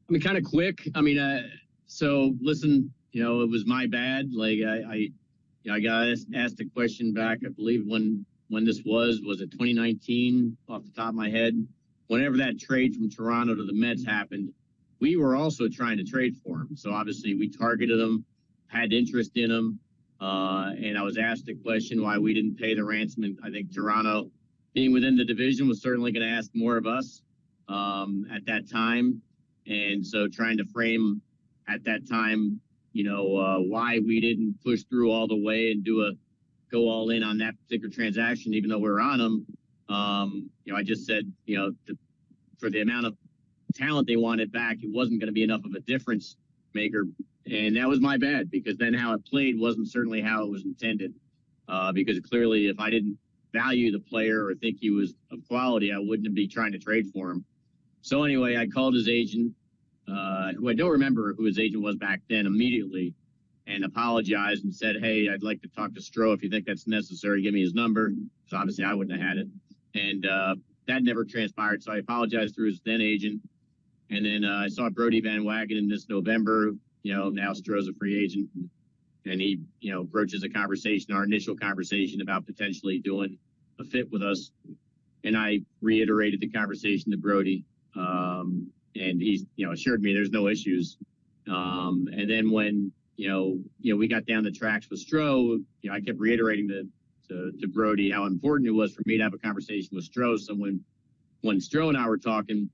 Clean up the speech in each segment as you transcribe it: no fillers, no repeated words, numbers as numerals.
I mean, kind of quick. I mean, so listen, it was my bad. Like I got asked a question back, I believe when this was it 2019 off the top of my head? Whenever that trade from Toronto to the Mets happened, we were also trying to trade for him. So obviously we targeted him, had interest in him. And I was asked a question why we didn't pay the ransom. And I think Toronto, being within the division, was certainly going to ask more of us at that time. And so trying to frame at that time, why we didn't push through all the way and go all in on that particular transaction, even though we were on them. I just said, for the amount of talent they wanted back, it wasn't going to be enough of a difference maker. And that was my bad, because then how it played wasn't certainly how it was intended. Because clearly, if I didn't value the player or think he was of quality, I wouldn't be trying to trade for him. So anyway, I called his agent, who I don't remember who his agent was back then, immediately, and apologized and said, hey, I'd like to talk to Stroh. If you think that's necessary, give me his number. So obviously I wouldn't have had it. And that never transpired. So I apologized through his then agent. And then I saw Brodie Van Wagenen this November. Now Stroh's a free agent. And he, broaches a conversation, our initial conversation about potentially doing a fit with us. And I reiterated the conversation to Brodie. And he's, assured me there's no issues. And then when, we got down the tracks with Stroh, I kept reiterating to Brodie how important it was for me to have a conversation with Stroh. So when Stroh and I were talking,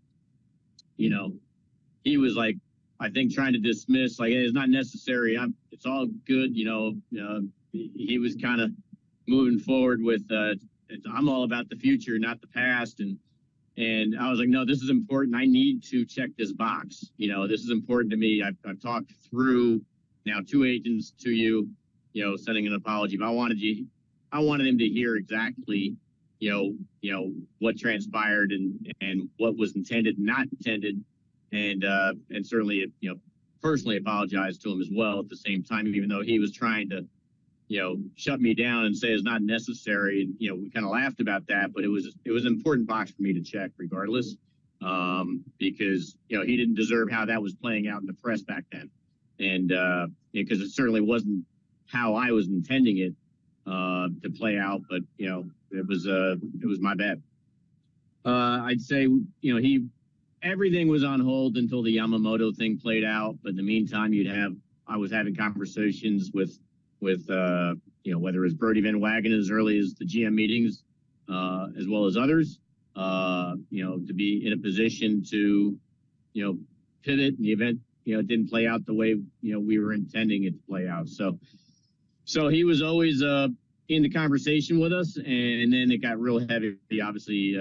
he was like, I think trying to dismiss, like, hey, it's not necessary. It's all good. He was kind of moving forward with, I'm all about the future, not the past. And I was like, no, this is important. I need to check this box. This is important to me. I've talked through now 2 agents to you, sending an apology. But I wanted him to hear exactly, what transpired and what was intended and not intended. And certainly, personally apologize to him as well at the same time, even though he was trying to, shut me down and say it's not necessary. And, we kind of laughed about that, but it was an important box for me to check regardless, because, he didn't deserve how that was playing out in the press back then. And because it certainly wasn't how I was intending it to play out, but, it was my bad. I'd say, everything was on hold until the Yamamoto thing played out. But in the meantime, I was having conversations with whether it's Brodie Van Wagenen as early as the GM meetings, as well as others, to be in a position to, pivot in the event, it didn't play out the way, we were intending it to play out. So he was always in the conversation with us, and then it got real heavy, obviously,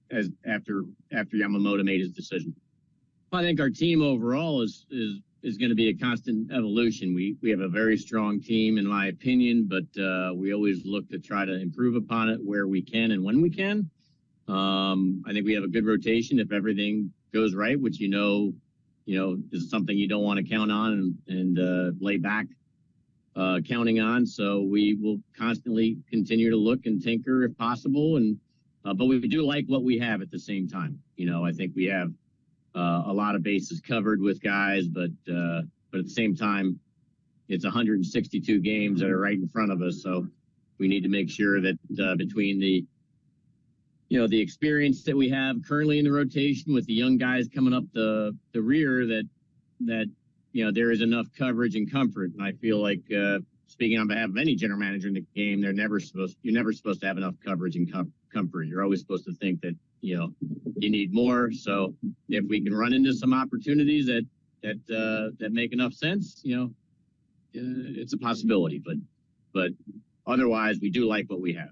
as after Yamamoto made his decision. I think our team overall is going to be a constant evolution. We have a very strong team, in my opinion, but we always look to try to improve upon it where we can and when we can. I think we have a good rotation if everything goes right, which is something you don't want to count on and lay back counting on. So we will constantly continue to look and tinker if possible, but we do like what we have at the same time. I think we have a lot of bases covered with guys, but at the same time, it's 162 games that are right in front of us. So we need to make sure that between the experience that we have currently in the rotation with the young guys coming up the rear, that there is enough coverage and comfort. And I feel like, speaking on behalf of any general manager in the game, you're never supposed to have enough coverage and comfort. You're always supposed to think that, you need more. So if we can run into some opportunities that make enough sense, it's a possibility. But otherwise, we do like what we have.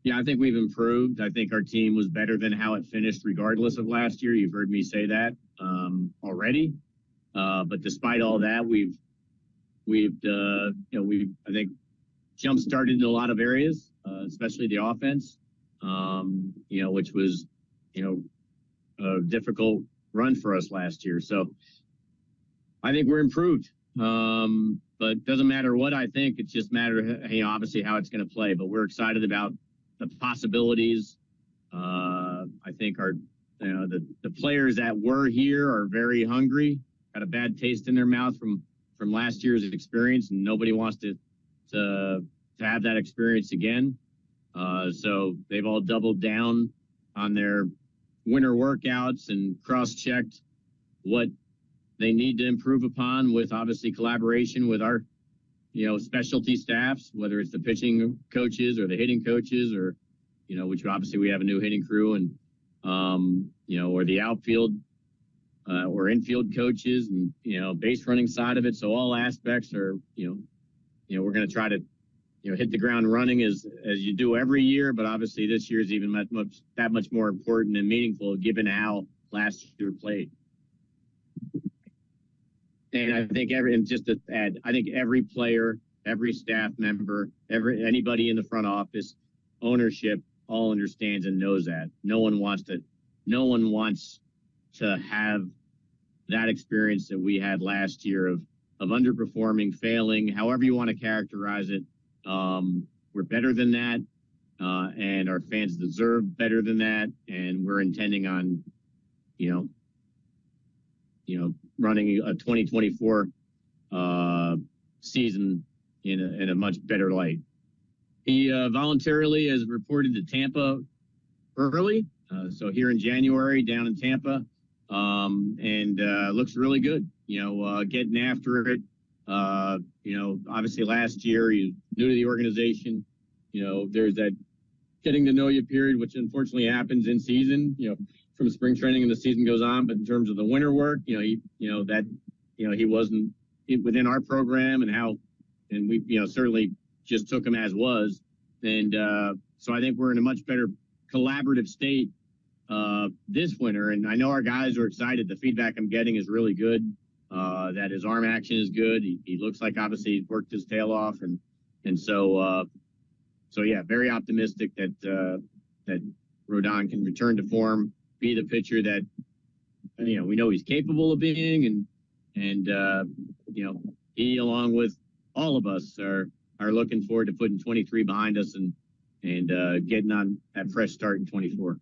Yeah, I think we've improved. I think our team was better than how it finished, regardless of last year. You've heard me say that already. But despite all that, we've I think jump started in a lot of areas, especially the offense, which was, a difficult run for us last year. So I think we're improved. But it doesn't matter what I think. It's just matter, obviously how it's going to play. But we're excited about the possibilities. I think our the players that were here are very hungry, got a bad taste in their mouth from last year's experience, and nobody wants to have that experience again. So they've all doubled down on their winter workouts and cross-checked what they need to improve upon, with obviously collaboration with our specialty staffs, whether it's the pitching coaches or the hitting coaches, or which obviously we have a new hitting crew, and or the outfield or infield coaches, and base running side of it. So all aspects are we're going to try to hit the ground running as you do every year, but obviously this year is even that much more important and meaningful given how last year played. And I think every player, every staff member, anybody in the front office, ownership, all understands and knows that. No one wants to have that experience that we had last year of underperforming, failing, however you want to characterize it. We're better than that, and our fans deserve better than that, and we're intending on, running a 2024 season in a much better light. He voluntarily has reported to Tampa early, so here in January down in Tampa, and looks really good. Getting after it. Obviously last year he's new to the organization. There's that getting to know you period, which unfortunately happens in season. From spring training and the season goes on. But in terms of the winter work, he wasn't within our program and we certainly just took him as was. And so I think we're in a much better collaborative state this winter. And I know our guys are excited. The feedback I'm getting is really good. That his arm action is good. He looks like obviously he's worked his tail off, and so yeah, very optimistic that Rodon can return to form, be the pitcher that we know he's capable of being, and he, along with all of us, are looking forward to putting 23 behind us and getting on that fresh start in 24.